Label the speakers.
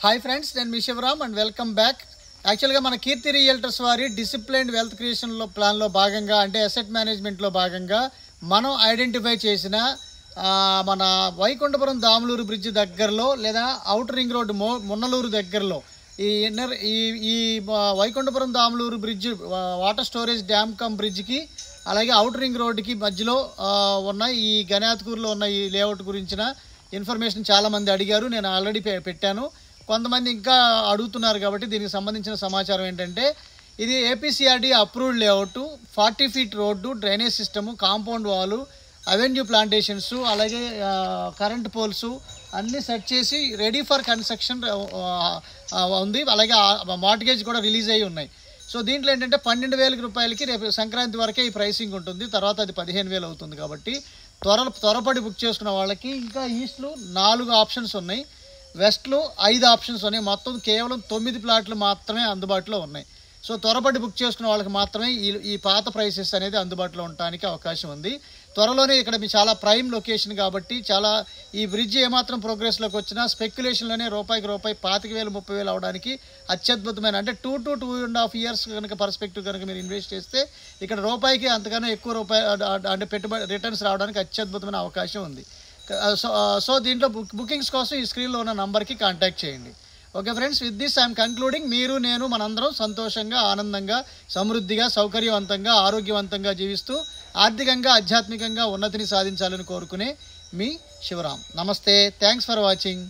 Speaker 1: Hi friends, నేను మీ Shivaram and welcome back. యాక్చువల్గా మన కీర్తి రియల్టర్స్ వారి డిసిప్లైన్డ్ వెల్త్ క్రియేషన్లో ప్లాన్లో భాగంగా, అంటే అసెట్ మేనేజ్మెంట్లో భాగంగా మనం ఐడెంటిఫై చేసిన మన వైకుంఠపురం దాములూరు బ్రిడ్జ్ దగ్గరలో లేదా అవుటర్ రింగ్ రోడ్డు మున్నలూరు దగ్గరలో ఈ Vaikunthapuram Damuluru bridge water storage dam cum బ్రిడ్జ్కి అలాగే అవుటర్ రింగ్ రోడ్డుకి మధ్యలో ఉన్న ఈ గణాత్కూరులో ఉన్న ఈ లేఅవుట్ గురించిన ఇన్ఫర్మేషన్ చాలామంది అడిగారు. నేను ఆల్రెడీ పెట్టాను. కొంతమంది ఇంకా అడుగుతున్నారు కాబట్టి దీనికి సంబంధించిన సమాచారం ఏంటంటే, ఇది ఏపీసీఆర్డీ approved layout, 40 feet road, drainage system, compound వాలు, అవెన్యూ ప్లాంటేషన్స్, అలాగే కరెంట్ పోల్స్ అన్నీ సెట్ చేసి రెడీ ఫర్ కన్స్ట్రక్షన్ ఉంది. అలాగే మార్టిగేజ్ కూడా రిలీజ్ అయ్యి ఉన్నాయి. సో దీంట్లో ఏంటంటే 12,000 రూపాయలకి రేపు సంక్రాంతి వరకే ఈ ప్రైసింగ్ ఉంటుంది. తర్వాత అది 15,000 అవుతుంది. కాబట్టి త్వరపడి బుక్ చేసుకున్న వాళ్ళకి ఇంకా ఈస్ట్లో 4 ఆప్షన్స్ ఉన్నాయి, వెస్ట్లో 5 ఆప్షన్స్ ఉన్నాయి. మొత్తం కేవలం 9 ప్లాట్లు మాత్రమే అందుబాటులో ఉన్నాయి. సో త్వరపడి బుక్ చేసుకున్న వాళ్ళకి మాత్రమే ఈ పాత ప్రైసెస్ అనేది అందుబాటులో ఉండడానికి అవకాశం ఉంది. త్వరలోనే ఇక్కడ మీ చాలా ప్రైమ్ లొకేషన్ కాబట్టి ఈ బ్రిడ్జ్ ఏమాత్రం ప్రోగ్రెస్లోకి వచ్చినా స్పెక్యులేషన్లోనే రూపాయికి రూపాయి 25,000 30,000 అవడానికి అత్యద్భుతమైన, అంటే 2 to 2.5 years కనుక పర్స్పెక్టివ్ కనుక మీరు ఇన్వెస్ట్ చేస్తే ఇక్కడ రూపాయికి అంతకన్నా ఎక్కువ అంటే పెట్టుబడి రిటర్న్స్ రావడానికి అత్యద్భుతమైన అవకాశం ఉంది. సో దీంట్లో బుకింగ్స్ కోసం ఈ స్క్రీన్లో ఉన్న నంబర్కి కాంటాక్ట్ చేయండి. Okay friends, with this I'm concluding. మీరు నేను మనందరం సంతోషంగా, ఆనందంగా, సమృద్ధిగా, సౌకర్యవంతంగా, ఆరోగ్యవంతంగా జీవిస్తూ ఆర్థికంగా, ఆధ్యాత్మికంగా ఉన్నతిని సాధించాలని కోరుకునే మీ శివరామ్. నమస్తే, థ్యాంక్స్ ఫర్ వాచింగ్.